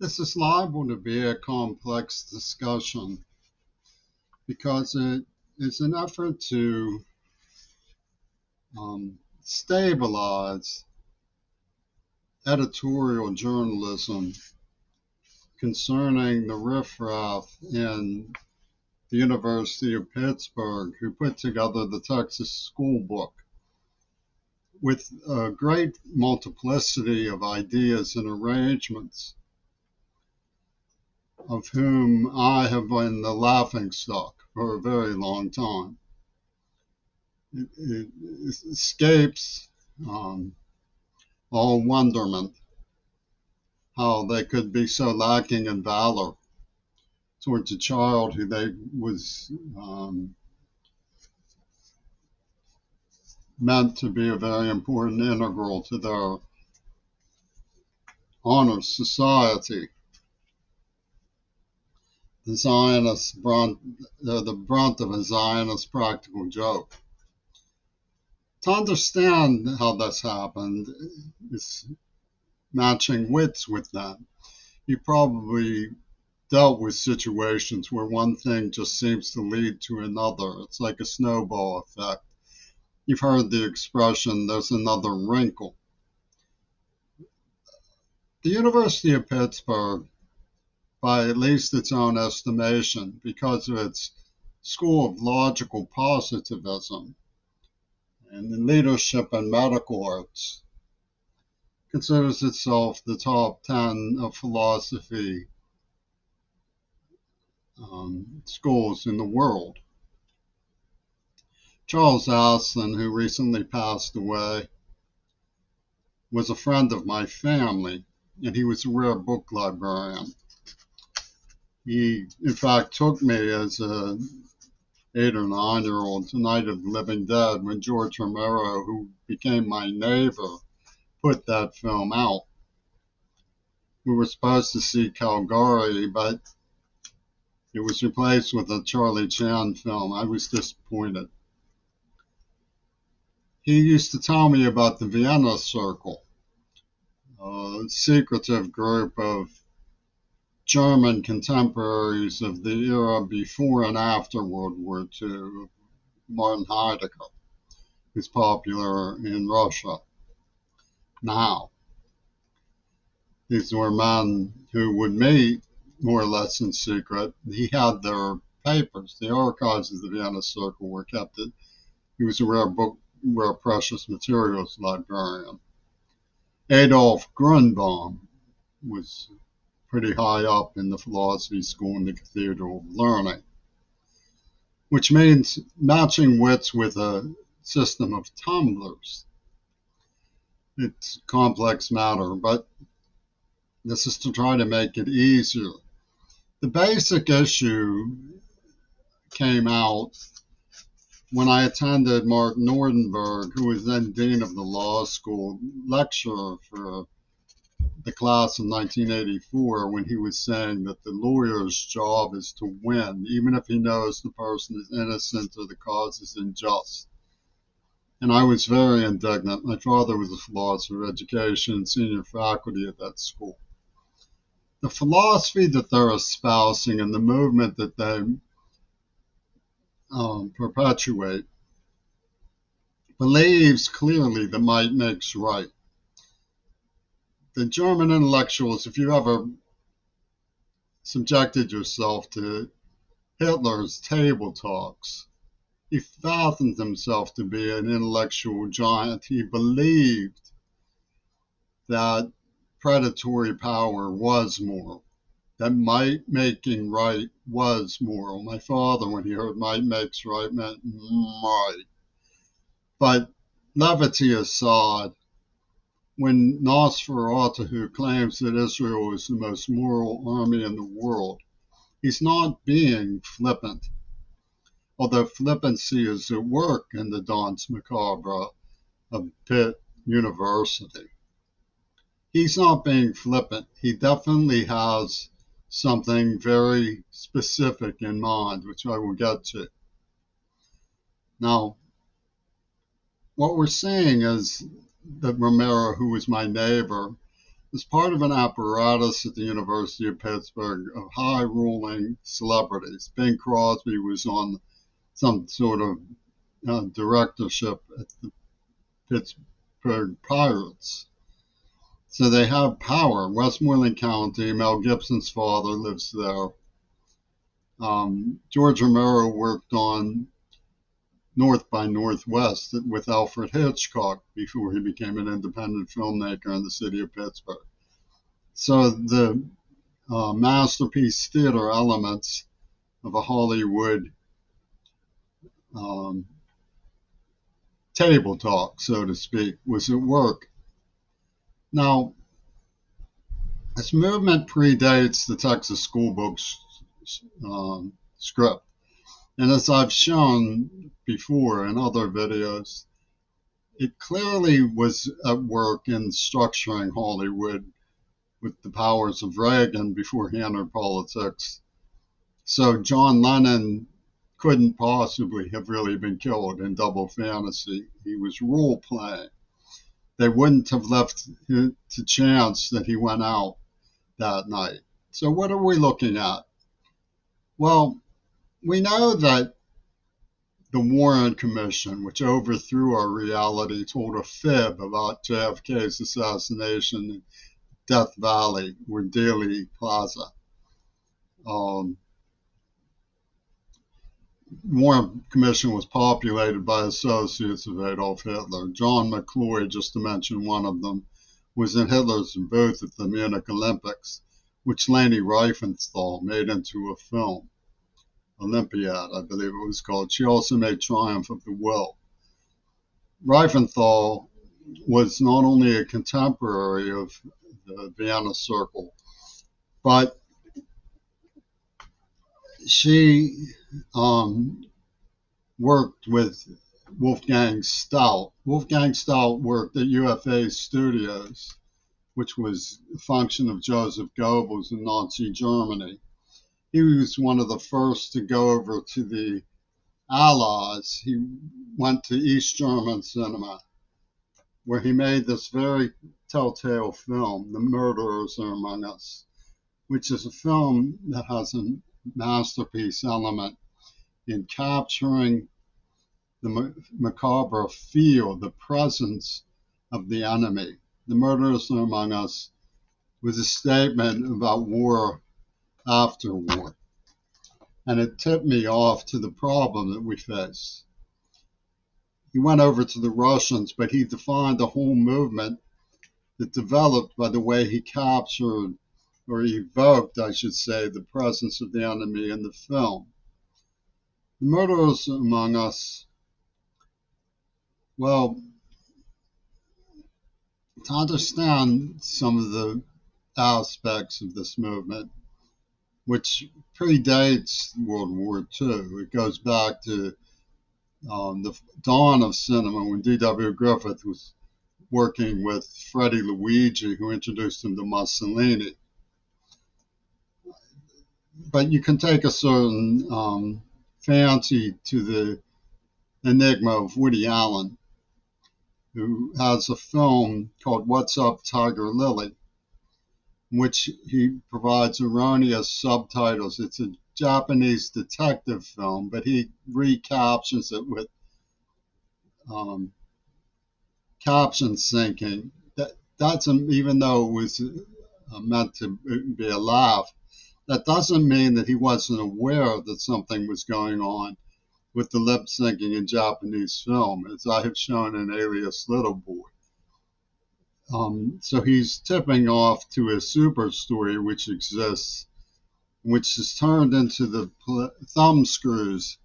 This is liable to be a complex discussion because it is an effort to stabilize editorial journalism concerning the riffraff in the University of Pittsburgh who put together the Texas School Book with a great multiplicity of ideas and arrangements, of whom I have been the laughingstock for a very long time. It escapes all wonderment how they could be so lacking in valor towards a child who they was meant to be a very important integral to their honor society. The Zionist the brunt of a Zionist practical joke. To understand how this happened is matching wits with them. You probably dealt with situations where one thing just seems to lead to another. It's like a snowball effect. You've heard the expression, there's another wrinkle. The University of Pittsburgh, by at least its own estimation, because of its school of logical positivism and in leadership and medical arts, considers itself the top 10 of philosophy schools in the world. Charles Aston, who recently passed away, was a friend of my family, and he was a rare book librarian. He, in fact, took me as a 8 or 9-year-old to Night of the Living Dead when George Romero, who became my neighbor, put that film out. We were supposed to see Calgary, but it was replaced with a Charlie Chan film. I was disappointed. He used to tell me about the Vienna Circle, a secretive group of German contemporaries of the era before and after World War II, Martin Heidegger, who's popular in Russia now. These were men who would meet more or less in secret. He had their papers. The archives of the Vienna Circle were kept. He was a rare precious materials librarian. Adolf Grunbaum was pretty high up in the philosophy school in the Cathedral of Learning, which means matching wits with a system of tumblers. It's a complex matter, but this is to try to make it easier. The basic issue came out when I attended Mark Nordenberg, who was then dean of the law school, lecture for the class of 1984, when he was saying that the lawyer's job is to win, even if he knows the person is innocent or the cause is unjust. And I was very indignant. My father was a philosopher of education and senior faculty at that school. The philosophy that they're espousing and the movement that they perpetuate believes clearly that might makes right. The German intellectuals, if you ever subjected yourself to Hitler's table talks, he fathomed himself to be an intellectual giant. He believed that predatory power was moral, that might making right was moral. My father, when he heard might makes right, meant might. But levity aside, when Nosferatu claims that Israel is the most moral army in the world, he's not being flippant, although flippancy is at work in the Danse Macabre of Pitt University. He's not being flippant. He definitely has something very specific in mind, which I will get to. Now, what we're seeing is that Romero, who was my neighbor, as part of an apparatus at the University of Pittsburgh of high-rolling celebrities. Bing Crosby was on some sort of directorship at the Pittsburgh Pirates. So they have power. Westmoreland County, Mel Gibson's father lives there. George Romero worked on North by Northwest with Alfred Hitchcock before he became an independent filmmaker in the city of Pittsburgh. So the masterpiece theater elements of a Hollywood table talk, so to speak, was at work. Now, this movement predates the Texas School Books script. And as I've shown before in other videos, it clearly was at work in structuring Hollywood with the powers of Reagan before he entered politics. So John Lennon couldn't possibly have really been killed in Double Fantasy. He was role playing. They wouldn't have left it to chance that he went out that night. So what are we looking at? Well, we know that the Warren Commission, which overthrew our reality, told a fib about JFK's assassination in Death Valley or Dealey Plaza. Warren Commission was populated by associates of Adolf Hitler. John McCloy, just to mention one of them, was in Hitler's booth at the Munich Olympics, which Leni Riefenstahl made into a film. Olympiad, I believe it was called. She also made Triumph of the Will. Riefenstahl was not only a contemporary of the Vienna Circle, but she worked with Wolfgang Stout. Wolfgang Stout worked at UFA Studios, which was a function of Joseph Goebbels in Nazi Germany. He was one of the first to go over to the Allies. He went to East German cinema, where he made this very telltale film, The Murderers Are Among Us, which is a film that has a masterpiece element in capturing the macabre feel, the presence of the enemy. The Murderers Are Among Us was a statement about war after war. And it tipped me off to the problem that we face. He went over to the Russians, but he defined a whole movement that developed by the way he captured, or evoked, I should say, the presence of the enemy in the film. The Murderers Among Us, well, to understand some of the aspects of this movement, which predates World War II. It goes back to the dawn of cinema when D.W. Griffith was working with Freddie Luigi, who introduced him to Mussolini. But you can take a certain fancy to the enigma of Woody Allen, who has a film called What's Up, Tiger Lily, in which he provides erroneous subtitles. It's a Japanese detective film, but he recaptions it with caption syncing. That's even though it was meant to be a laugh, that doesn't mean that he wasn't aware that something was going on with the lip syncing in Japanese film, as I have shown in Alias Little Boy. So he's tipping off to a super story which exists, which is turned into the thumb screws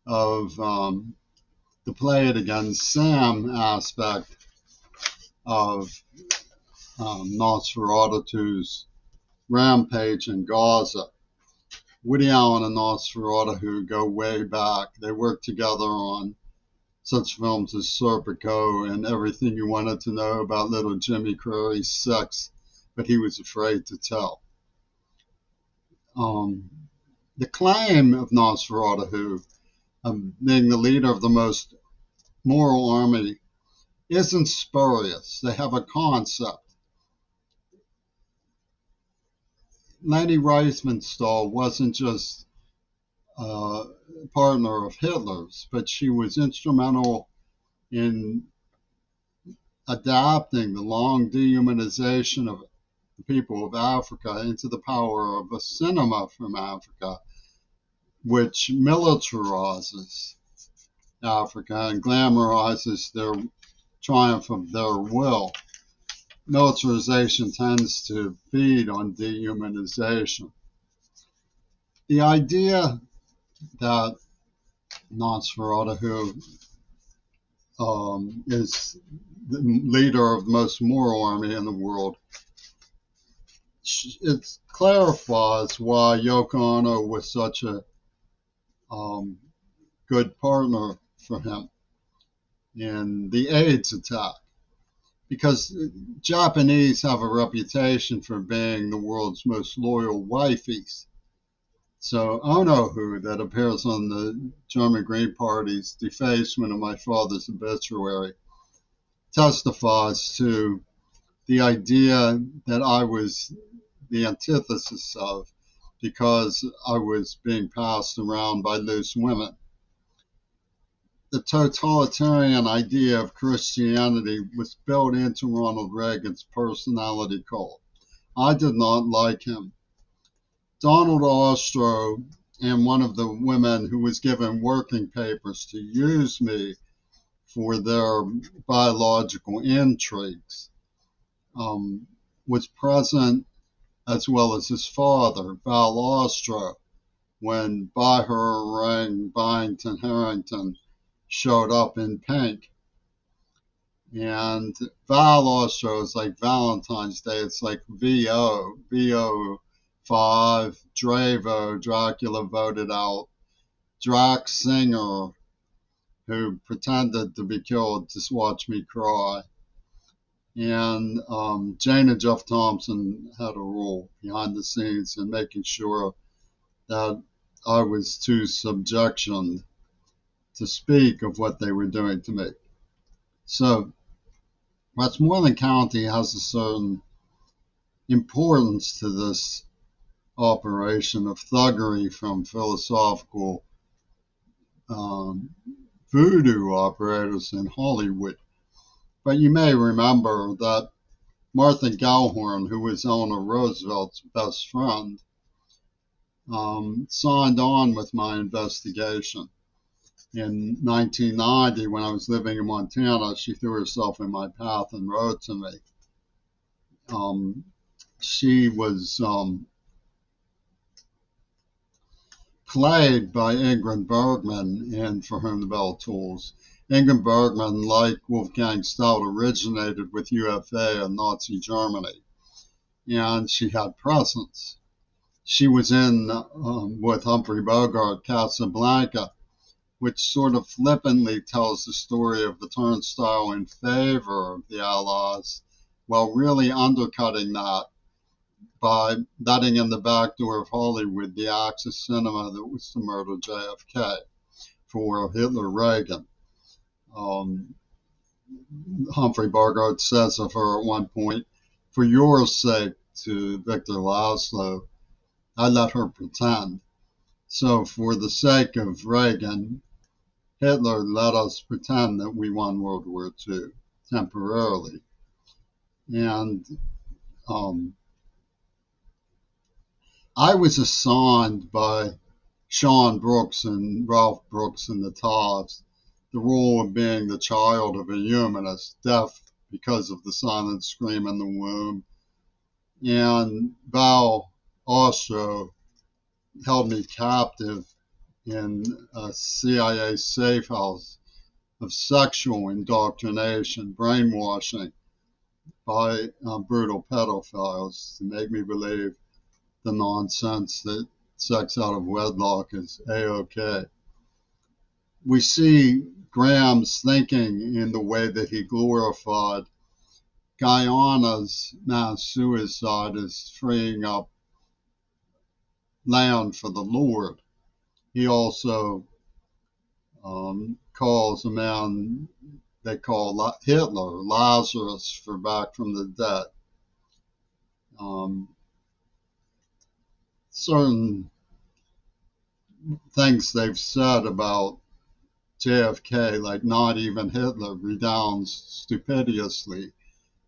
of the play it against Sam aspect of Nosferatu's rampage in Gaza. Woody Allen and Nosferatu go way back. They worked together on such films as Serpico and Everything You Wanted to Know About Little Jimmy Curry's Sex, but he was afraid to tell. The claim of Nosferatu of being the leader of the most moral army isn't spurious. They have a concept. Leni Riefenstahl wasn't just a partner of Hitler's, but she was instrumental in adapting the long dehumanization of the people of Africa into the power of a cinema from Africa, which militarizes Africa and glamorizes their triumph of their will. Militarization tends to feed on dehumanization. The idea that Nosferatu is the leader of the most moral army in the world, it clarifies why Yoko Ono was such a good partner for him in the AIDS attack. Because Japanese have a reputation for being the world's most loyal wifeys. So Onohu, that appears on the German Green Party's defacement of my father's obituary, testifies to the idea that I was the antithesis of because I was being passed around by loose women. The totalitarian idea of Christianity was built into Ronald Reagan's personality cult. I did not like him. Donald Ostro and one of the women who was given working papers to use me for their biological intrigues was present, as well as his father, Val Ostro, when Byron Byington Harrington showed up in pink. And Val Ostro is like Valentine's Day. It's like VO5, Dravo, Dracula voted out, Drac Singer, who pretended to be killed to watch me cry. And Jane and Jeff Thompson had a role behind the scenes in making sure that I was too subjection to speak of what they were doing to me. So Westmoreland County has a certain importance to this operation of thuggery from philosophical voodoo operators in Hollywood. But you may remember that Martha Gellhorn, who was Eleanor Roosevelt's best friend, signed on with my investigation. In 1990, when I was living in Montana, she threw herself in my path and wrote to me. She was played by Ingrid Bergman in For Whom the Bell Tolls. Ingrid Bergman, like Wolfgang Stout, originated with UFA in Nazi Germany, and she had presence. She was in, with Humphrey Bogart, Casablanca, which sort of flippantly tells the story of the turnstile in favor of the Allies, while really undercutting that by letting in the back door of Hollywood the Axis cinema that was to murder JFK for Hitler Reagan. Humphrey Bogart says of her at one point, "For your sake," to Victor Laszlo, "I let her pretend." So for the sake of Reagan, Hitler let us pretend that we won World War II temporarily. And I was assigned by Sean Brooks and Ralph Brooks and the Toffs the role of being the child of a humanist, deaf because of the silent scream in the womb. And Val Ostro held me captive in a CIA safe house of sexual indoctrination, brainwashing by brutal pedophiles to make me believe the nonsense that sex out of wedlock is A-OK. We see Graham's thinking in the way that he glorified Guyana's mass suicide as freeing up land for the Lord. He also calls a man they call Hitler, Lazarus, for back from the dead. certain things they've said about JFK, like not even Hitler, redounds stupidiously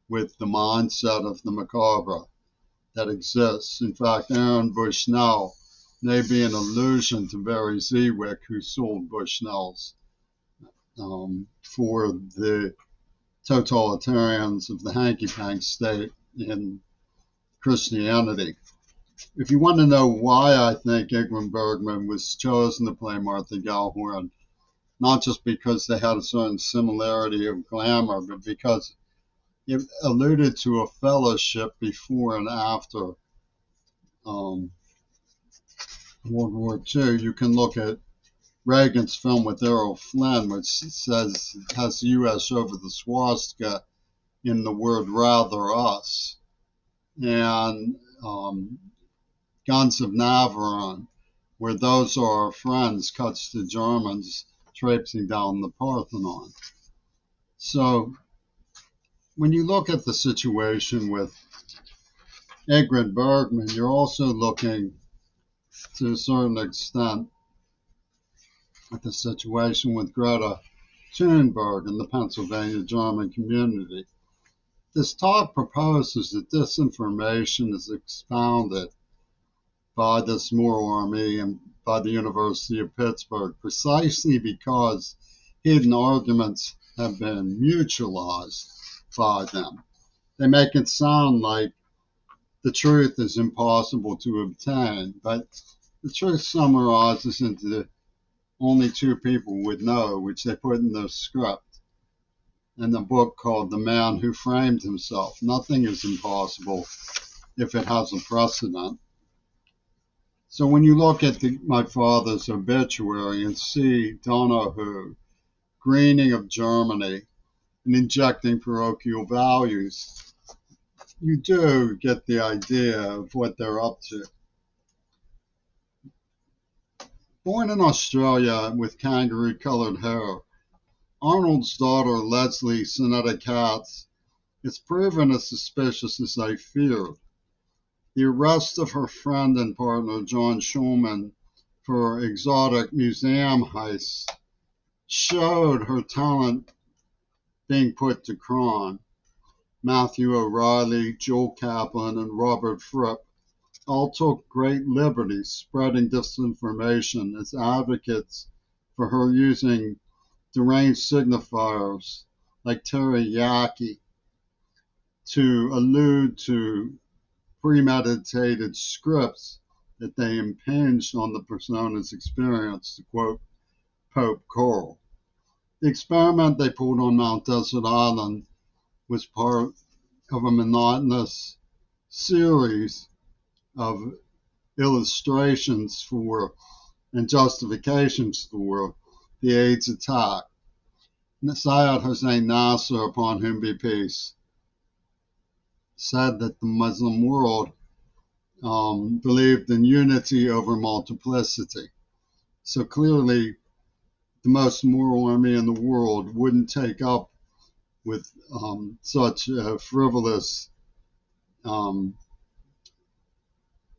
with the mindset of the macabre that exists. In fact, Aaron Bushnell may be an allusion to Barry Zewick, who sold Bushnell's for the totalitarians of the hanky-pank state in Christianity. If you want to know why I think Ingrid Bergman was chosen to play Martha Gellhorn, not just because they had a certain similarity of glamour, but because it alluded to a fellowship before and after World War II. You can look at Reagan's film with Errol Flynn, which says has the U.S. over the swastika in the word "rather us," and Guns of Navarone, where those are our friends, cuts to Germans traipsing down the Parthenon. So when you look at the situation with Ingrid Bergman, you're also looking to a certain extent at the situation with Greta Thunberg in the Pennsylvania German community. This talk proposes that disinformation is expounded by this Moral Army and by the University of Pittsburgh precisely because hidden arguments have been mutualized by them. They make it sound like the truth is impossible to obtain, but the truth summarizes into only two people would know, which they put in their script in the book called The Man Who Framed Himself. Nothing is impossible if it has a precedent. So when you look at my father's obituary and see Donoghue greening of Germany and injecting parochial values, you do get the idea of what they're up to. Born in Australia with kangaroo-colored hair, Arnold's daughter, Leslie Sonetta Katz, is proven as suspicious as I feared. The arrest of her friend and partner, John Schulman, for exotic museum heists showed her talent being put to crime. Matthew O'Reilly, Joel Kaplan, and Robert Fripp all took great liberties spreading disinformation as advocates for her using deranged signifiers like teriyaki to allude to premeditated scripts that they impinged on the persona's experience, to quote Pope Coral. The experiment they pulled on Mount Desert Island was part of a monotonous series of illustrations for and justifications for the AIDS attack. Syed Hossein Nasser, upon whom be peace, said that the Muslim world believed in unity over multiplicity. So clearly, the most moral army in the world wouldn't take up with such a frivolous,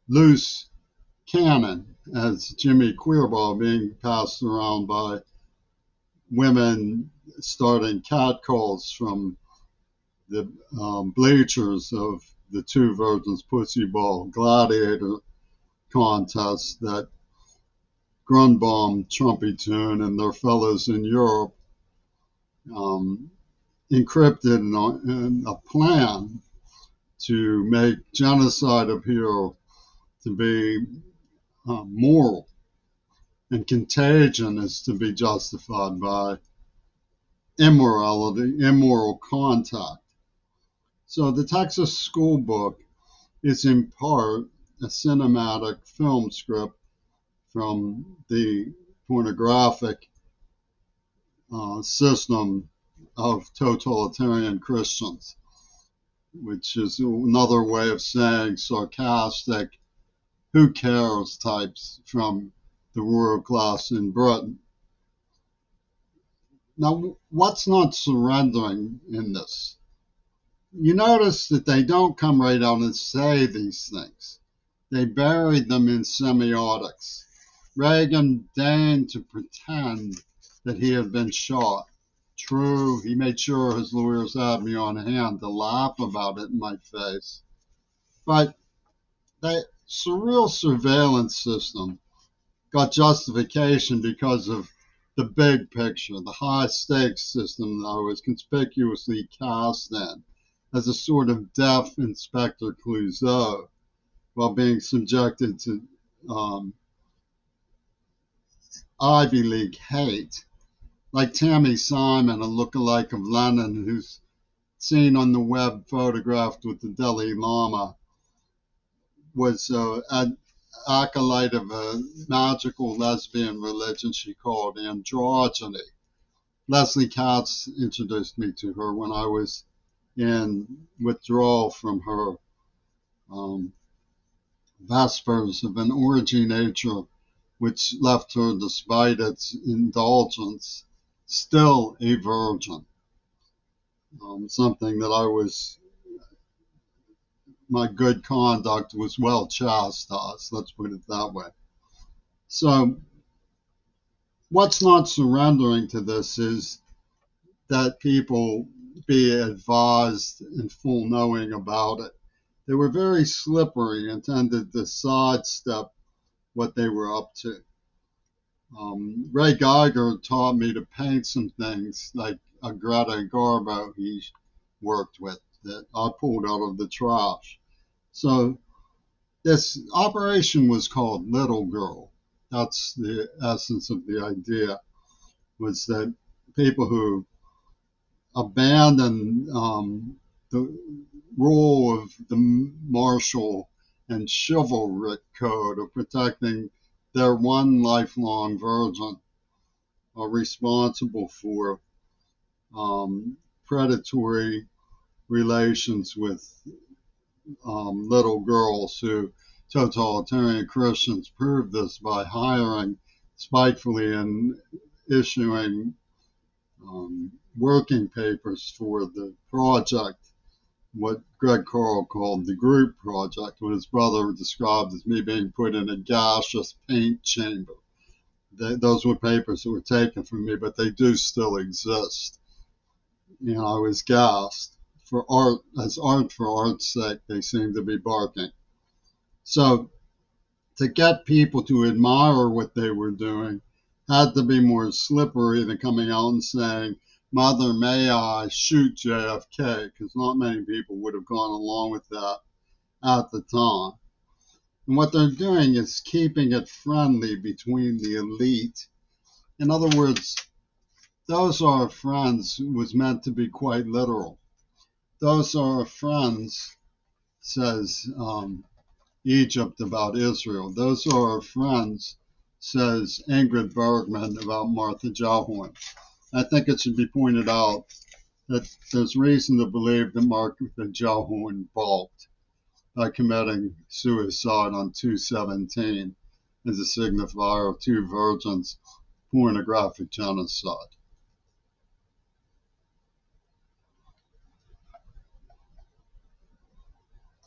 loose canon as Jimmy Queerball being passed around by women starting catcalls from the bleachers of the Two Virgins Pussy Ball gladiator contest that Grunbaum, Trumpy Tune, and their fellows in Europe encrypted in a plan to make genocide appear to be moral, and contagion is to be justified by immorality, immoral contact. So the Texas School Book is in part a cinematic film script from the pornographic system of totalitarian Christians, which is another way of saying sarcastic, who cares types from the rural class in Britain. Now, what's not surrendering in this? You notice that they don't come right out and say these things. they buried them in semiotics. Reagan deigned to pretend that he had been shot. True, he made sure his lawyers had me on hand to laugh about it in my face. But the surreal surveillance system got justification because of the big picture, the high stakes system that I was conspicuously cast in as a sort of deaf Inspector Clouseau while being subjected to Ivy League hate. Like Tammy Simon, a lookalike of Lenin, who's seen on the web photographed with the Dalai Lama, was an acolyte of a magical lesbian religion she called androgyny. Leslie Katz introduced me to her when I was in withdrawal from her vespers of an orgy nature, which left her, despite its indulgence, still a virgin. Something that my good conduct was well chastised, let's put it that way. So, what's not surrendering to this is that people be advised and full knowing about it. They were very slippery and tended to sidestep what they were up to. Ray Geiger taught me to paint some things like a Greta Garbo he worked with that I pulled out of the trash. So this operation was called Little Girl. That's the essence of the idea, was that people who abandon the role of the martial and chivalric code of protecting their one lifelong virgin are responsible for predatory relations with little girls who totalitarian Christians proved this by hiring spitefully and issuing working papers for the project, what Greg Carl called the group project, what his brother described as me being put in a gaseous paint chamber. Those were papers that were taken from me, but they do still exist. I was gassed for art, as art for art's sake, they seem to be barking. So to get people to admire what they were doing had to be more slippery than coming out and saying, "Mother, may I shoot JFK?" Because not many people would have gone along with that at the time. And what they're doing is keeping it friendly between the elite. In other words, "those are our friends" was meant to be quite literal. "Those are our friends," says Egypt about Israel. "Those are our friends," says Ingrid Bergman about Martha Gellhorn. I think it should be pointed out that there's reason to believe that Martha Gellhorn balked by committing suicide on 2/17 as a signifier of two virgins' pornographic genocide.